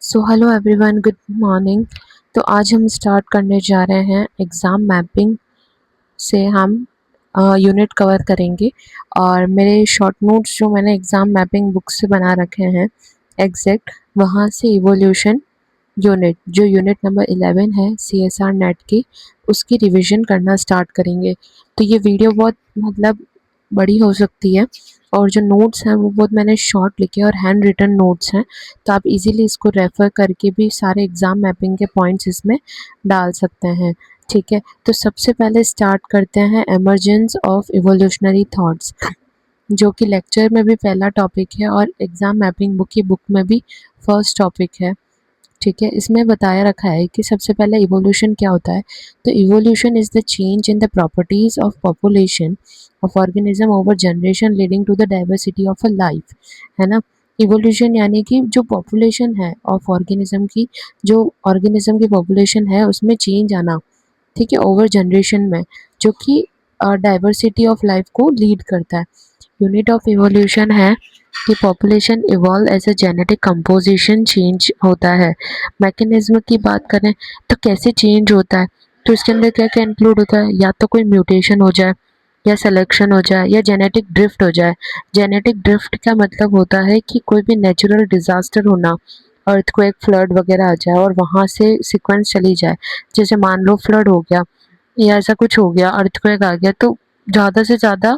So hello everyone, good morning. तो आज हम स्टार्ट करने जा रहे हैं एग्ज़ाम मैपिंग से। हम यूनिट कवर करेंगे और मेरे शॉर्ट नोट्स जो मैंने एग्ज़ाम मैपिंग बुक से बना रखे हैं एग्जैक्ट, वहाँ से इवोल्यूशन यूनिट जो यूनिट नंबर 11 है CSR नेट की, उसकी रिवीजन करना स्टार्ट करेंगे। तो ये वीडियो बहुत बड़ी हो सकती है और जो नोट्स हैं वो बहुत मैंने शॉर्ट लिखे और हैंड रिटन नोट्स हैं, तो आप इजीली इसको रेफ़र करके भी सारे एग्ज़ाम मैपिंग के पॉइंट्स इसमें डाल सकते हैं। ठीक है, तो सबसे पहले स्टार्ट करते हैं एमर्जेंस ऑफ इवोल्यूशनरी थॉट्स, जो कि लेक्चर में भी पहला टॉपिक है और एग्ज़ाम मैपिंग बुक की बुक में भी फर्स्ट टॉपिक है। ठीक है, इसमें बताया रखा है कि सबसे पहले इवोल्यूशन क्या होता है। तो evolution is the change in the properties of population of organism over generation leading to the diversity of a life, है ना। इवोल्यूशन यानी कि जो पॉपुलेशन है ऑफ ऑर्गेनिज्म की, जो ऑर्गेनिज्म की पॉपुलेशन है उसमें चेंज आना, ठीक है, ओवर जनरेशन में, जो कि डाइवर्सिटी ऑफ लाइफ को लीड करता है। यूनिट ऑफ इवोल्यूशन है कि population evolve as a genetic composition change होता है। मैकेनिज्म की बात करें तो कैसे चेंज होता है, तो इसके अंदर क्या क्या इंक्लूड होता है, या तो कोई म्यूटेशन हो जाए, या सिलेक्शन हो जाए, या जेनेटिक ड्रिफ्ट हो जाए। जेनेटिक ड्रिफ्ट का मतलब होता है कि कोई भी नेचुरल डिजास्टर होना, अर्थक्वेक, फ्लड वगैरह आ जाए और वहाँ से सीक्वेंस चली जाए। जैसे मान लो फ्लड हो गया या ऐसा कुछ हो गया, अर्थक्वेक आ गया, तो ज़्यादा से ज़्यादा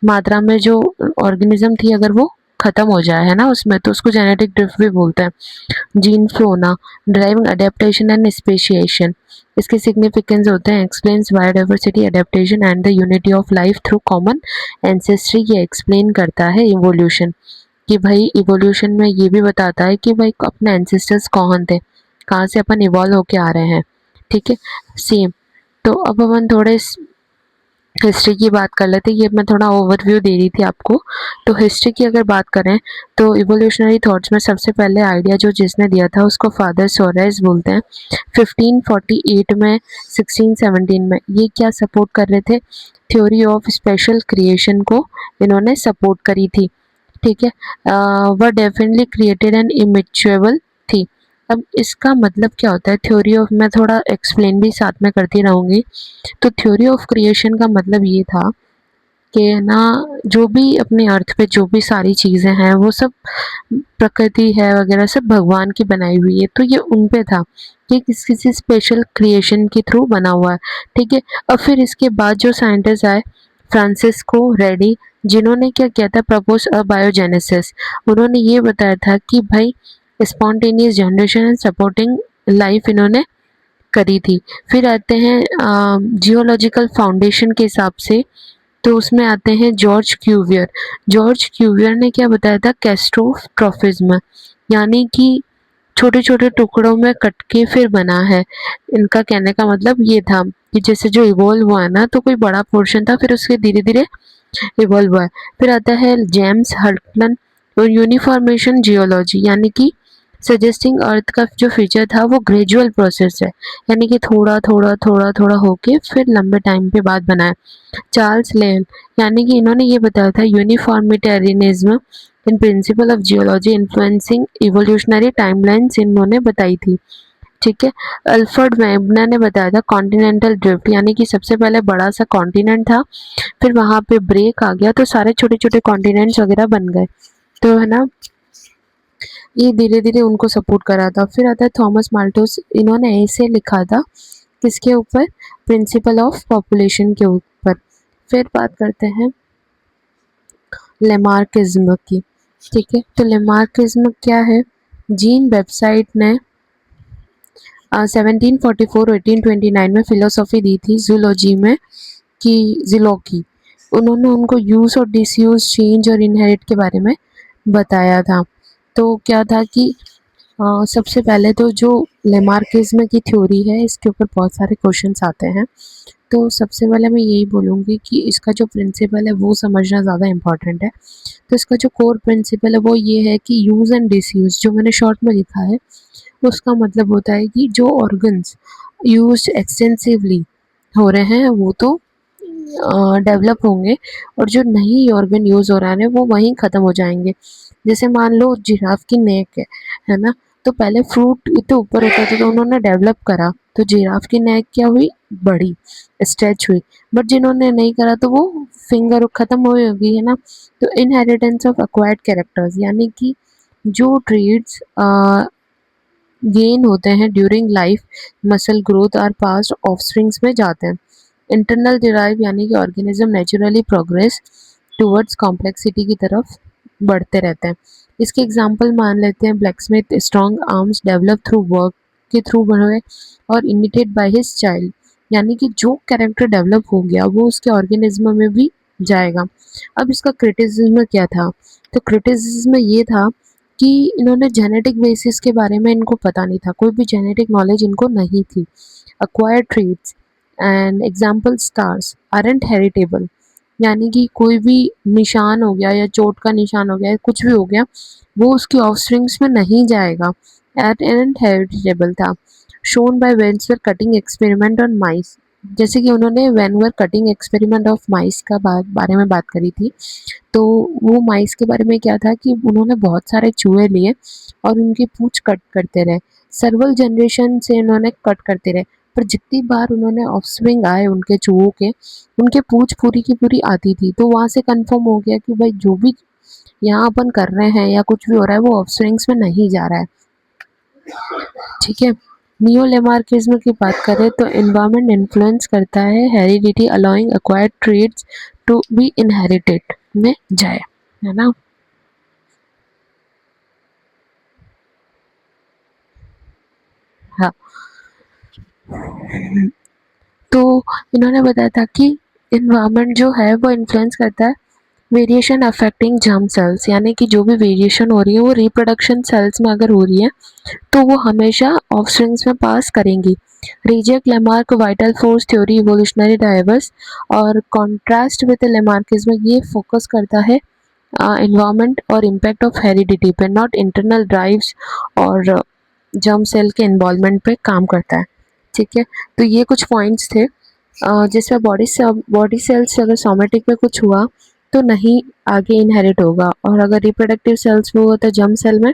मात्रा में जो ऑर्गेनिज्म थी अगर वो खत्म हो जाए, है ना, उसमें, तो उसको जेनेटिक ड्रिफ्ट भी बोलते हैं। जीन फ्लो होना, ड्राइविंग अडेप्टेशन एंड स्पेशिएशन, इसके सिग्निफिकेंस होते हैं explains biodiversity, adaptation and the unity of life through common ancestry. ये एक्सप्लेन करता है इवोल्यूशन, कि भाई इवोल्यूशन में ये भी बताता है कि भाई अपने एंसेस्टर्स कौन थे, कहाँ से अपन इवॉल्व होके आ रहे हैं। ठीक है, सेम। तो अब अपन थोड़े हिस्ट्री की बात कर लेते हैं। ये मैं थोड़ा ओवरव्यू दे रही थी आपको। तो हिस्ट्री की अगर बात करें तो इवोल्यूशनरी थॉट्स में सबसे पहले आइडिया जो जिसने दिया था उसको फादर सोरेस बोलते हैं। 1548 में, 1617 में ये क्या सपोर्ट कर रहे थे, थ्योरी ऑफ स्पेशल क्रिएशन को इन्होंने सपोर्ट करी थी। ठीक है, वह डेफिनेटली क्रिएटेड एंड इमेच्युरेबल थी। अब इसका मतलब क्या होता है, थ्योरी ऑफ, मैं थोड़ा एक्सप्लेन भी साथ में करती रहूँगी। तो थ्योरी ऑफ क्रिएशन का मतलब ये था कि ना, जो भी अपने अर्थ पे जो भी सारी चीज़ें हैं वो सब प्रकृति है वगैरह सब भगवान की बनाई हुई है, तो ये उन पे था कि किसी स्पेशल क्रिएशन के थ्रू बना हुआ है। ठीक है, और फिर इसके बाद जो साइंटिस्ट आए, फ्रांसिस्को रेडी, जिन्होंने क्या किया था, प्रपोज अ बायोजेनेसिस। उन्होंने ये बताया था कि भाई spontaneous generation and supporting life इन्होंने करी थी। फिर आते हैं जियोलॉजिकल फाउंडेशन के हिसाब से, तो उसमें आते हैं जॉर्ज क्यूवियर। जॉर्ज क्यूवियर ने क्या बताया था, कैस्ट्रोट्रॉफिज्म, यानी कि छोटे छोटे टुकड़ों में कट के फिर बना है। इनका कहने का मतलब ये था कि जैसे जो इवॉल्व हुआ है ना, तो कोई बड़ा पोर्शन था फिर उसके धीरे धीरे इवॉल्व हुआ है। फिर आता है जेम्स हल्टन और यूनिफॉर्मेशन जियोलॉजी, यानी कि सजेस्टिंग अर्थ का जो फीचर था वो ग्रेजुअल प्रोसेस है, यानी कि थोड़ा थोड़ा थोड़ा थोड़ा होके फिर लंबे टाइम पे बाद बना है। चार्ल्स लेन, यानी कि इन्होंने ये बताया था uniformitarianism in principle of geology influencing evolutionary timelines, इन्होंने बताई थी। ठीक है, अल्फ्रेड वेबनर ने बताया था कॉन्टिनेंटल ड्रिफ्ट, यानी कि सबसे पहले बड़ा सा कॉन्टिनेंट था, फिर वहाँ पे ब्रेक आ गया तो सारे छोटे छोटे कॉन्टिनेंट्स वगैरह बन गए, तो है ना, ये धीरे धीरे उनको सपोर्ट करा था। फिर आता है थॉमस माल्थस, इन्होंने ऐसे लिखा था किसके ऊपर, प्रिंसिपल ऑफ पॉपुलेशन के ऊपर। फिर बात करते हैं लेमार्किज्म की। ठीक है, तो लेमार्किज्म क्या है, जीन वेबसाइट ने 1744 1829 में फिलोसॉफी दी थी जूलॉजी में, कि जिलोकी, उन्होंने उनको यूज और डिसयूज, चेंज और इनहेरिट के बारे में बताया था। तो क्या था कि सबसे पहले तो जो लेमार्किज्म की थ्योरी है इसके ऊपर बहुत सारे क्वेश्चंस आते हैं। तो सबसे पहले मैं यही बोलूँगी कि इसका जो प्रिंसिपल है वो समझना ज़्यादा इम्पॉर्टेंट है। तो इसका जो कोर प्रिंसिपल है वो ये है कि यूज़ एंड डिसयूज़, जो मैंने शॉर्ट में लिखा है उसका मतलब होता है कि जो ऑर्गन्स यूज्ड एक्सटेंसिवली हो रहे हैं वो तो डेवलप होंगे, और जो नहीं ऑर्गन यूज़ हो रहा है वो वहीं ख़त्म हो जाएंगे। जैसे मान लो जिराफ की नेक है ना, तो पहले फ्रूट इतने ऊपर होता था तो उन्होंने डेवलप करा, तो जिराफ की नेक क्या हुई, बड़ी, स्ट्रेच हुई। बट जिन्होंने नहीं करा तो वो फिंगर खत्म हो गई, है ना। तो इनहेरिटेंस ऑफ एक्वायर्ड कैरेक्टर्स, यानी कि जो ट्रेड्स गेन होते हैं during life muscle growth are passed offsprings में जाते हैं। इंटरनल डिराइव, यानी कि organism naturally progress towards complexity की तरफ बढ़ते रहते हैं। इसके एग्जांपल मान लेते हैं, blacksmith strong arms develop through work के थ्रू बढ़े और इमिटेड बाय हिज चाइल्ड, यानी कि जो कैरेक्टर डेवलप हो गया वो उसके ऑर्गेनिज्म में भी जाएगा। अब इसका क्रिटिसिज्म क्या था, तो क्रिटिसिज्म ये था कि इन्होंने जेनेटिक बेसिस के बारे में इनको पता नहीं था, कोई भी जेनेटिक नॉलेज इनको नहीं थी। acquired traits and example stars aren't heritable, यानी कि कोई भी निशान हो गया या चोट का निशान हो गया या कुछ भी हो गया वो उसकी ऑफस्प्रिंग्स में नहीं जाएगा, एंड हेरिटेबल था। शोन बाय वेंसवर कटिंग एक्सपेरिमेंट ऑन माइस, जैसे कि उन्होंने वेनवर कटिंग एक्सपेरिमेंट ऑफ माइस का बारे में बात करी थी। तो वो माइस के बारे में क्या था कि उन्होंने बहुत सारे चूहे लिए और उनकी पूंछ कट करते रहे, सर्वल जनरेशन से उन्होंने कट करते रहे, पर जितनी बार उन्होंने ऑफस्प्रिंग आए उनके चूहों के, उनके पूंछ पूरी की पूरी आती थी। तो वहाँ से कंफर्म हो गया कि भाई जो भी यहाँ अपन कर रहे हैं या कुछ भी हो रहा है वो ऑफस्प्रिंग्स में नहीं जा रहा है, ठीक है। नियो लेमार्किज्म की बात करें तो एनवायरनमेंट इन्फ्लुएंस करता है heredity allowing acquired traits to be inherited में जाए, है ना। हाँ, तो इन्होंने बताया था कि इन्वायरमेंट जो है वो इन्फ्लुएंस करता है वेरिएशन अफेक्टिंग जर्म सेल्स, यानी कि जो भी वेरिएशन हो रही है वो रिप्रोडक्शन सेल्स में अगर हो रही है तो वो हमेशा ऑफस्प्रिंग्स में पास करेंगी। Reject Lamarck vital force theory evolutionary drivers, और कॉन्ट्रास्ट विद लेमार्किज्म ये फोकस करता है एनवायरनमेंट और इम्पैक्ट ऑफ हेरिडिटी पे, नॉट इंटरनल ड्राइव्स और जर्म सेल के इन्वॉल्वमेंट पे काम करता है, ठीक है। तो ये कुछ पॉइंट्स थे जिसमें बॉडी सेल्स अगर सोमेटिक में कुछ हुआ तो नहीं आगे इनहेरिट होगा, और अगर रिप्रोडक्टिव सेल्स में हुआ तो जर्म सेल में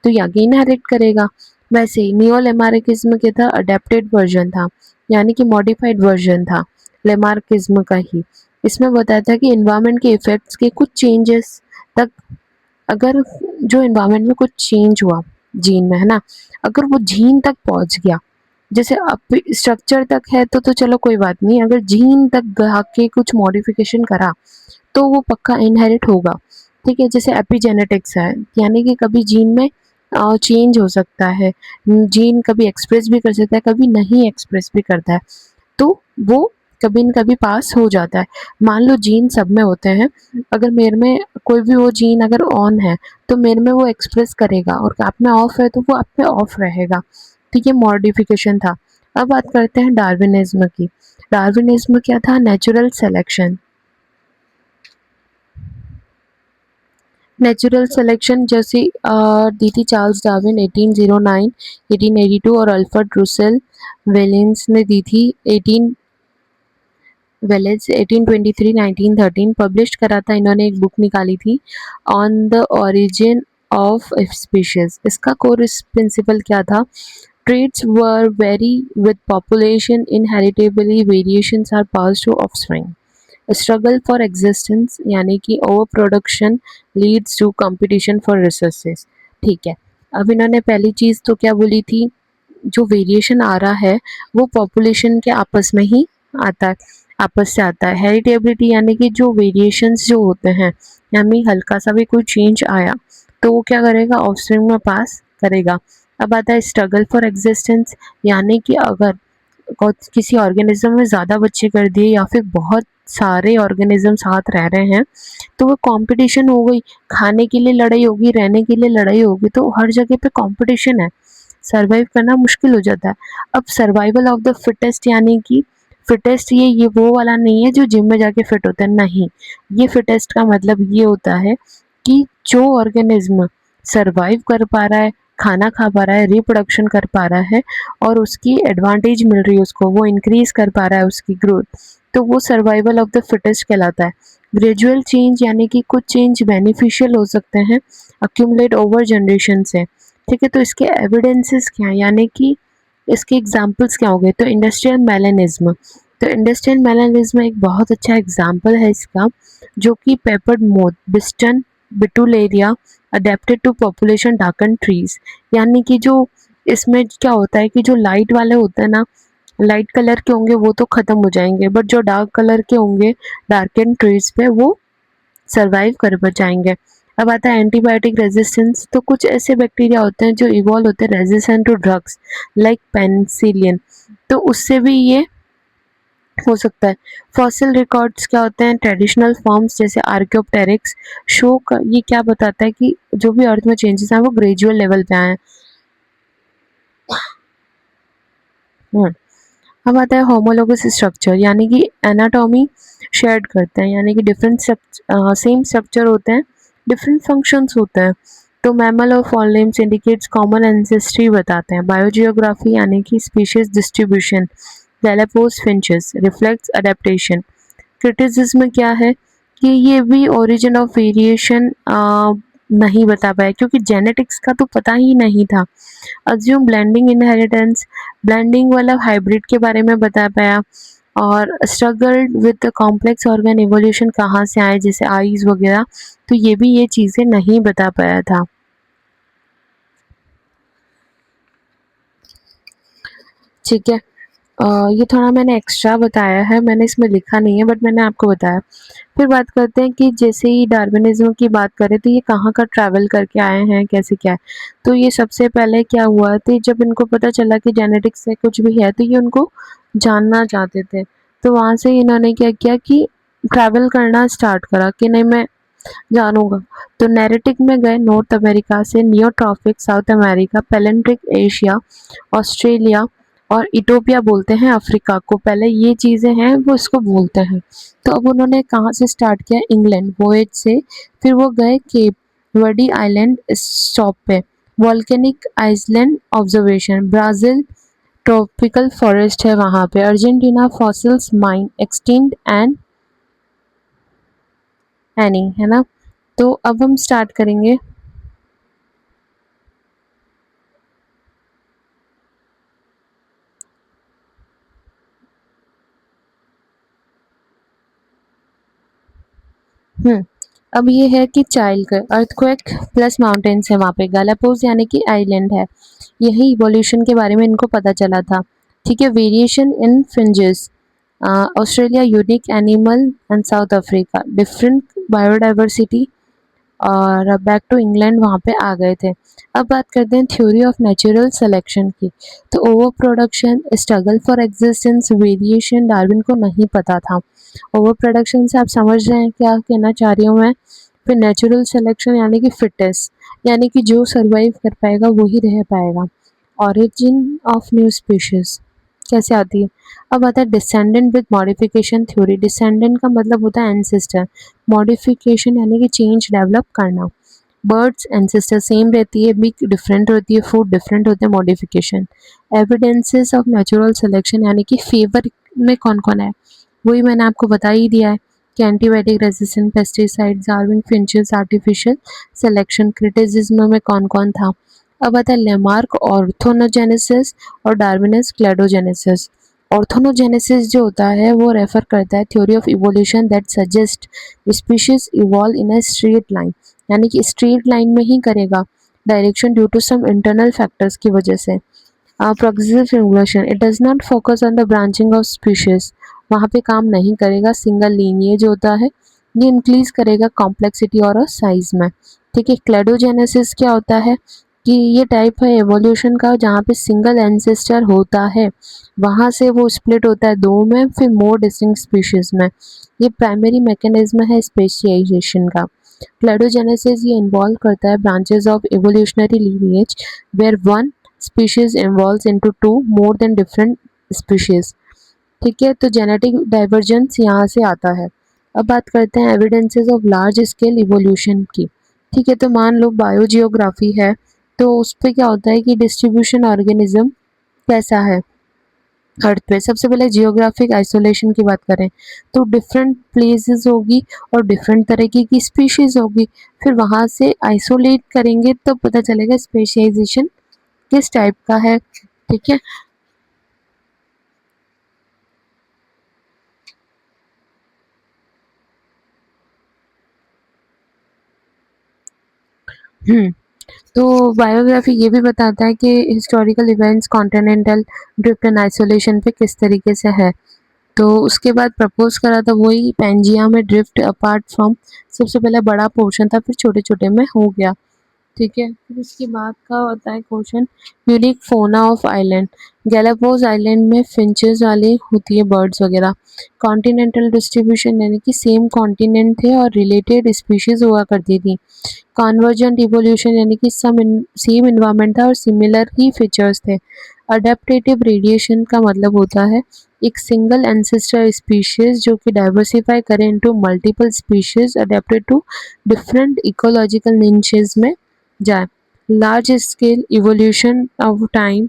तो ये आगे इनहेरिट करेगा। वैसे ही नियो लेमार्किज्म के था अडेप्टेड वर्जन था, यानी कि मॉडिफाइड वर्जन था लेमार्किज्म का ही। इसमें बताया था कि इन्वायरमेंट के इफेक्ट्स के कुछ चेंजेस तक, अगर जो इन्वायरमेंट में कुछ चेंज हुआ जीन में, है ना, अगर वो जीन तक पहुंच गया, जैसे अब स्ट्रक्चर तक है तो चलो कोई बात नहीं, अगर जीन तक गा के कुछ मॉडिफिकेशन करा तो वो पक्का इनहेरिट होगा, ठीक है। जैसे एपिजेनेटिक्स है, यानी कि कभी जीन में चेंज हो सकता है, जीन कभी एक्सप्रेस भी कर सकता है कभी नहीं एक्सप्रेस भी करता है, तो वो कभी न कभी पास हो जाता है। मान लो जीन सब में होते हैं, अगर मेरे में कोई भी वो जीन अगर ऑन है तो मेरे में वो एक्सप्रेस करेगा, और आप में ऑफ है तो वो आप में ऑफ रहेगा, ठीक है। मॉडिफिकेशन था। अब बात करते हैं डार्विनिज्म की। डार्विनिज्म क्या था, नेचुरल सिलेक्शन। नेचुरल सिलेक्शन जैसे दी थी चार्ल्स डार्विन 1809 1882, और अल्फ्रेड रुसेल वेलेंस ने दी थी 18 वेलेज 1823 1913, पब्लिश करा था इन्होंने, एक बुक निकाली थी on the origin of species. इसका कोर प्रिंसिपल क्या था, traits were vary with population inheritably, variations are passed to offspring, struggle for existence, यानी कि over production leads to competition for resources, ठीक है। अब इन्होंने पहली चीज़ तो क्या बोली थी, जो वेरिएशन आ रहा है वो पॉपुलेशन के आपस में ही आता है, आपस से आता है। हेरिटेबिलिटी, यानी कि जो वेरिएशंस जो होते हैं, यानी हल्का सा भी कोई चेंज आया तो वो क्या करेगा, ऑफस्प्रिंग में पास करेगा। अब आता है स्ट्रगल फॉर एग्जिस्टेंस, यानी कि अगर किसी ऑर्गेनिज्म में ज़्यादा बच्चे कर दिए या फिर बहुत सारे ऑर्गेनिज्म साथ रह रहे हैं तो वो कंपटीशन हो गई, खाने के लिए लड़ाई होगी, रहने के लिए लड़ाई होगी, तो हर जगह पे कंपटीशन है, सर्वाइव करना मुश्किल हो जाता है। अब सर्वाइवल ऑफ द फिटेस्ट, यानी कि फिटेस्ट ये वो वाला नहीं है जो जिम में जाके फिट होता है, नहीं, ये फिटेस्ट का मतलब ये होता है कि जो ऑर्गेनिज्म सर्वाइव कर पा रहा है, खाना खा पा रहा है, रिप्रोडक्शन कर पा रहा है और उसकी एडवांटेज मिल रही है उसको, वो इंक्रीज कर पा रहा है उसकी ग्रोथ, तो वो सर्वाइवल ऑफ द फिटेस्ट कहलाता है। ग्रेजुअल चेंज, यानी कि कुछ चेंज बेनिफिशियल हो सकते हैं अक्यूमुलेट ओवर जनरेशन से, ठीक है, तो इसके एविडेंसेस क्या हैं, यानी कि इसके एग्जाम्पल्स क्या हो गए। तो इंडस्ट्रियल मेलानिज्म, तो इंडस्ट्रियल मेलानिज्म एक बहुत अच्छा एग्जाम्पल है इसका, जो कि peppered moth, Biston, betularia adapted to population darken trees, यानी कि जो इसमें क्या होता है कि जो लाइट वाले होते हैं ना, लाइट कलर के होंगे वो तो खत्म हो जाएंगे, बट जो डार्क कलर के होंगे डार्कन ट्रीज पे वो सर्वाइव कर जाएंगे। अब आता है एंटीबायोटिक रेजिस्टेंस, तो कुछ ऐसे बैक्टीरिया होते हैं जो इवॉल्व होते हैं resistant to drugs like penicillin, तो उससे भी ये हो सकता है। फॉसिल रिकॉर्ड्स क्या होते हैं, ट्रेडिशनल फॉर्म्स जैसे आर्कियोप्टेरिक्स शो का ये क्या बताता है कि जो भी अर्थ में चेंजेस हैं वो ग्रेजुअल लेवल पे आए हैं। अब आता है होमोलोगस स्ट्रक्चर, यानी कि एनाटॉमी शेयर करते हैं, यानी कि डिफरेंट सेम स्ट्रक्चर होते हैं, डिफरेंट फंक्शंस होते हैं। तो मैमल और फॉलिम्स इंडिकेट्स कॉमन एंसेस्ट्री बताते हैं। बायोजियोग्राफी यानी कि species distribution, Galapagos finches reflects adaptation. Criticism क्या है कि ये भी ओरिजिन ऑफ वेरिएशन नहीं बता पाया, क्योंकि जेनेटिक्स का तो पता ही नहीं था। अज्यूम ब्लेंडिंग इनहेरिटेंस, ब्लेंडिंग वाला हाइब्रिड के बारे में बता पाया। और struggle with complex organ evolution कहाँ से आए, जैसे आईज वगैरह, तो ये भी ये चीज़ें नहीं बता पाया था। ठीक है, ये थोड़ा मैंने एक्स्ट्रा बताया है, मैंने इसमें लिखा नहीं है बट मैंने आपको बताया। फिर बात करते हैं कि जैसे ही डार्विनिज्म की बात करें तो ये कहाँ का ट्रैवल करके आए हैं, कैसे क्या है। तो ये सबसे पहले क्या हुआ था, जब इनको पता चला कि जेनेटिक्स से कुछ भी है तो ये उनको जानना चाहते थे। तो वहाँ से इन्होंने क्या किया कि ट्रैवल करना स्टार्ट करा कि नहीं मैं जानूंगा। तो नेरेटिक में गए, नॉर्थ अमेरिका से नियोट्रॉफिक साउथ अमेरिका, पेलेंट्रिक एशिया, ऑस्ट्रेलिया और इटोपिया बोलते हैं अफ्रीका को, पहले ये चीज़ें हैं वो इसको बोलते हैं। तो अब उन्होंने कहाँ से स्टार्ट किया, इंग्लैंड वोएज से, फिर वो गए केप वर्डी आइलैंड स्टॉप पे, volcanic island observation, Brazil tropical forest है वहाँ पे, Argentina fossils mine extinct and any, है ना। तो अब हम स्टार्ट करेंगे। अब ये है कि चाइल्ड का अर्थक्वेक प्लस माउंटेन्स है वहाँ पे, गैलापागोस यानी कि आइलैंड है, यही इवोल्यूशन के बारे में इनको पता चला था। ठीक है, variation in fringes, Australia unique animal and south Africa different biodiversity, और बैक टू इंग्लैंड वहाँ पे आ गए थे। अब बात करते हैं थ्योरी ऑफ नेचुरल सिलेक्शन की। तो over production, struggle for existence, variation Darwin को नहीं पता था। ओवर प्रोडक्शन से आप समझ रहे हैं क्या कहना चाह रही हूँ मैं। फिर नेचुरल सिलेक्शन यानी कि फिटेस्ट, यानी कि जो सर्वाइव कर पाएगा वही रह पाएगा। ऑरिजिन ऑफ न्यू स्पीशीज कैसे आती है। अब आता है descendant with modification theory. Descendant का मतलब होता है एंसेस्टर, मॉडिफिकेशन यानी कि चेंज डेवलप करना। बर्ड्स एंसेस्टर सेम रहती है, बिग डिफरेंट होती है, फूड डिफरेंट होते हैं, modification. Evidences of natural selection यानी कि फेवर में कौन कौन है, वही मैंने आपको बता ही दिया है कि antibiotic resistant, pesticide, Darwin finches, artificial selection. Criticism में कौन कौन था। अब आता है लेमार्क ऑर्थोनोजेनेसिस और डार्विनस क्लेडोजेनेसिस। ऑर्थोनोजेनेसिस जो होता है वो रेफर करता है theory of evolution that suggest species evolve in a straight line, यानी कि स्ट्रेट लाइन में ही करेगा, direction due to some internal factors की वजह से। Progressive evolution, it does not focus on the branching of species, वहाँ पे काम नहीं करेगा, सिंगल लीनिएज होता है, ये इंक्रीज करेगा कॉम्प्लेक्सिटी और साइज में। ठीक है, क्लेडोजेनेसिस क्या होता है कि ये टाइप है एवोल्यूशन का जहाँ पे सिंगल एंसेस्टर होता है, वहाँ से वो स्प्लिट होता है दो में, फिर मोर डिस्टिंक्ट स्पीशीज में। ये प्राइमरी मैकेनिज्म है स्पेशलाइजेशन का। क्लेडोजेनेसिस ये इन्वॉल्व करता है branches of evolutionary lineage where one species involves into two more than different species. ठीक है, तो जेनेटिक डाइवर्जेंस यहाँ से आता है। अब बात करते हैं evidences of large scale evolution की। ठीक है, तो मान लो बायोजियोग्राफी है, तो उस पर क्या होता है कि डिस्ट्रीब्यूशन ऑर्गेनिज्म कैसा है, अर्थ पे। सबसे पहले जियोग्राफिक आइसोलेशन की बात करें तो डिफरेंट प्लेसेस होगी और डिफरेंट तरीके की स्पीशीज होगी, फिर वहाँ से आइसोलेट करेंगे तब पता चलेगा स्पेशलाइजेशन किस टाइप का है। ठीक है। हम्म तो बायोग्राफी ये भी बताता है कि historical events continental drift and isolation पे किस तरीके से है। तो उसके बाद प्रपोज करा था वही पेंजिया में ड्रिफ्ट अपार्ट फ्रॉम, सबसे पहले बड़ा पोर्शन था फिर छोटे छोटे में हो गया। ठीक है। फिर उसके बाद का होता है क्वेश्चन यूनिक फोना ऑफ आइलैंड। गैलापागोस आइलैंड में फिंचेस वाली होती है बर्ड्स वगैरह। कॉन्टिनेंटल डिस्ट्रीब्यूशन यानी कि सेम कॉन्टिनेंट थे और रिलेटेड स्पीशीज हुआ करती थी। कॉन्वर्जेंट इवोल्यूशन यानी कि सेम इन्वायरमेंट था और सिमिलर ही फीचर्स थे। अडेप्टेटिव रेडिएशन का मतलब होता है एक सिंगल एंसेस्टर स्पीशीज जो कि डाइवर्सिफाई करे into multiple species adapted to different ecological niches में जाए। Large scale evolution of time,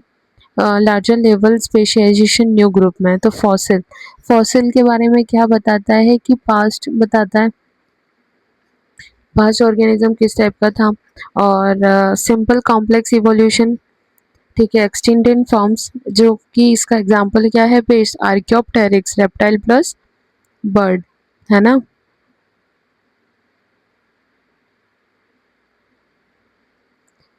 larger level specialization new group में। तो फॉसिल, फॉसिल के बारे में क्या बताता है कि पास्ट बताता है पास्ट ऑर्गेनिज्म किस टाइप का था। और सिंपल कॉम्प्लेक्स इवोल्यूशन, ठीक है, एक्सटिंक्ट फॉर्म्स जो कि इसका एग्जांपल क्या है paste Archaeopteryx reptile plus bird, है ना।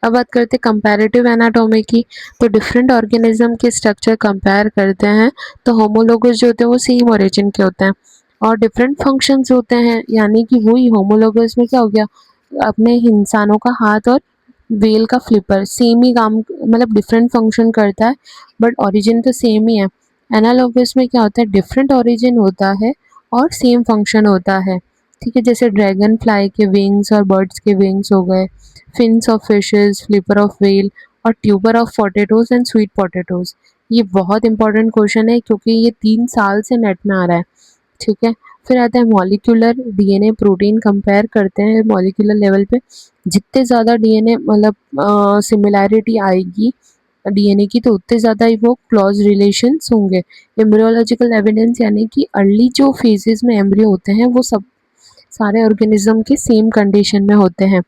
अब बात करते हैं कंपैरेटिव एनाटॉमी की। तो डिफरेंट ऑर्गेनिज्म के स्ट्रक्चर कंपेयर करते हैं तो होमोलोगस जो होते हैं वो सेम ओरिजिन के होते हैं और डिफरेंट फंक्शंस होते हैं, यानी कि वही होमोलोगस में क्या हो गया, अपने इंसानों का हाथ और वेल का फ्लिपर सेम ही काम मतलब डिफरेंट फंक्शन करता है बट ओरिजिन तो सेम ही है। एनालोगस में क्या होता है डिफरेंट ओरिजिन होता है और सेम फंक्शन होता है। ठीक है, जैसे ड्रैगन फ्लाई के विंग्स और बर्ड्स के विंग्स हो गए, fins of fishes, flipper of whale और tuber of potatoes and sweet potatoes. ये बहुत इंपॉर्टेंट क्वेश्चन है क्योंकि ये 3 साल से नेट में आ रहा है। ठीक है। फिर आता है मॉलिक्यूलर डीएनए प्रोटीन कंपेयर करते हैं मॉलिक्यूलर लेवल पे। जितने ज़्यादा डीएनए मतलब सिमिलैरिटी आएगी डीएनए की तो उतने ज़्यादा ही वो क्लोज रिलेशंस होंगे। एम्ब्रियोलॉजिकल एविडेंस यानी कि अर्ली जो फेजेस में एम्ब्रियो होते हैं वो सब सारे ऑर्गेनिज्म के सेम कंडीशन में होते हैं।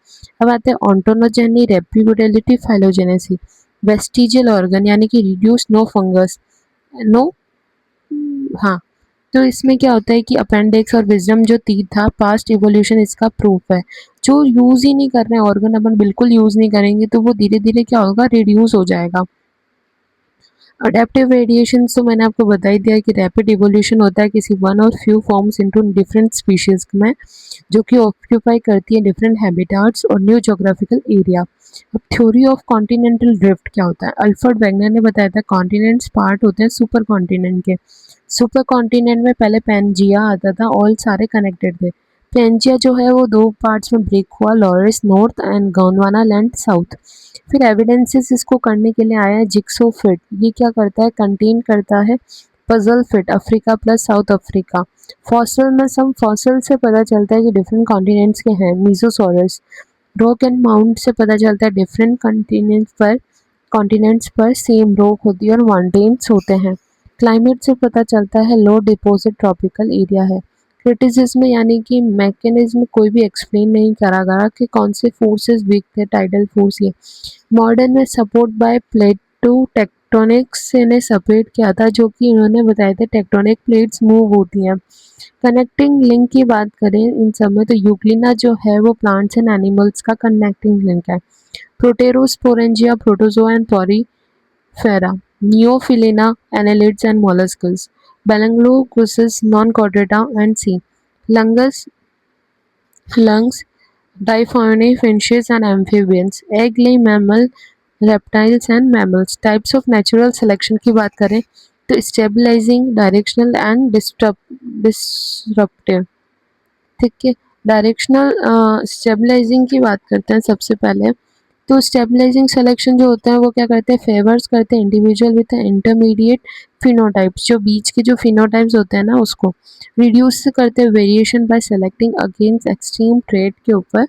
अब आते हैं ऑन्टोनोजेनी रेप्लिकेबिलिटी फाइलोजेनेसी। वेस्टिजियल ऑर्गन यानी कि रिड्यूस नो फंगस नो, हाँ। तो इसमें क्या होता है कि अपेंडिक्स और विजडम जो तीर था पास्ट इवोल्यूशन इसका प्रूफ है। जो यूज़ ही नहीं कर रहे हैं ऑर्गन अपन बिल्कुल यूज़ नहीं करेंगे तो वो धीरे धीरे क्या होगा रिड्यूस हो जाएगा। अडेप्टिव रेडिएशन तो मैंने आपको बता ही दिया कि रैपिड इवोल्यूशन होता है किसी वन और few forms into different species में जो कि ऑक्यूपाई करती है डिफरेंट हैबिटाट्स और न्यू ज्योग्राफिकल एरिया। अब थ्योरी ऑफ कॉन्टिनेंटल ड्रिफ्ट क्या होता है, अल्फ्रेड वेगनर ने बताया था कॉन्टिनेंट्स पार्ट होते हैं सुपर कॉन्टिनेंट के। सुपर कॉन्टिनेंट में पहले पेंजिया आता था, ऑल सारे कनेक्टेड थे। पेंजिया जो है वो दो पार्ट्स में ब्रेक हुआ, लॉरिस north and Gondwana land south. फिर एविडेंसेस इसको करने के लिए आया है जिक्सो फिट। ये क्या करता है कंटेन करता है puzzle fit Africa plus south Africa. Fossil में सम फॉसिल से पता चलता है कि डिफरेंट कॉन्टिनेंट्स के हैं मीजोसॉरस। रॉक एंड माउंट से पता चलता है डिफरेंट कॉन्टिनेंट्स पर सेम रॉक होती है और माउंटेन्स होते हैं। क्लाइमेट से पता चलता है लो डिपोजिट ट्रॉपिकल एरिया है। क्रिटिसिज्म यानी कि मैकेनिज्म कोई भी एक्सप्लेन नहीं करा गया कि कौन से फोर्सेस वीक थे, टाइडल फोर्स ये। मॉडर्न में सपोर्ट बाय प्लेटो टेक्टोनिक्स ने सपोर्ट किया था जो कि उन्होंने बताया था टेक्टोनिक प्लेट्स मूव होती हैं। कनेक्टिंग लिंक की बात करें इन सब में तो यूक्लिना जो है वो प्लांट्स एंड एनिमल्स का कनेक्टिंग लिंक है। Proterospongia protozoa and Porifera, Neopilina annelids and molluscs, Balanoglossus non chordata and C, lungs lungs, diphony finches and amphibians, egg-laying mammal, reptiles and mammals। Types of natural selection की बात करें तो stabilising, directional and disruptive. ठीक है। Directional stabilising की बात करते हैं सबसे पहले। तो स्टेबलाइजिंग सिलेक्शन जो होता है वो क्या करते हैं फेवर्स करते हैं इंडिविजुअल विद इंटरमीडिएट फिनोटाइप्स, जो बीच के जो फिनोटाइप्स होते हैं ना उसको रिड्यूस करते हैं variation by selecting against extreme trait के ऊपर,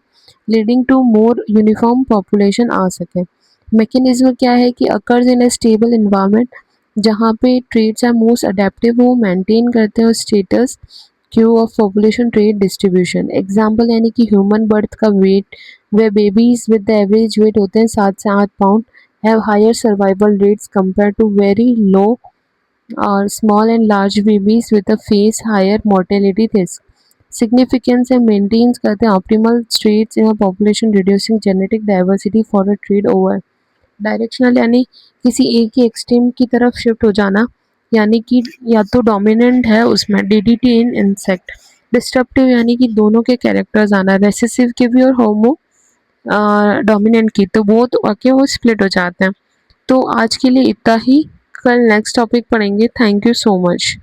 leading to more uniform population आ सके। मैकेनिज्म क्या है कि occurs in a stable environment जहाँ पे ट्रेड्स आर मोस्ट अडेप्टिव वो मेंटेन करते हैं status quo of population trait distribution. Example यानी कि ह्यूमन बर्थ का वेट, वे babies with the average weight होते हैं 7 से 8 pound have higher survival rates compare to very low और small and large babies with a face higher mortality risk. Significance है maintains करते हैं optimal traits in a population reducing genetic diversity for a trait over. Directional यानी किसी एक ही extreme की तरफ shift हो जाना, यानी कि या तो डोमिनेंट है उसमें डीडीटी इन इंसेक्ट। डिस्ट्रप्टिव यानी कि दोनों के कैरेक्टर्स आना, रेसेसिव के भी और होमो डोमिनेंट की, तो वो तो आके वो स्प्लिट हो जाते हैं। तो आज के लिए इतना ही, कल नेक्स्ट टॉपिक पढ़ेंगे। Thank you so much.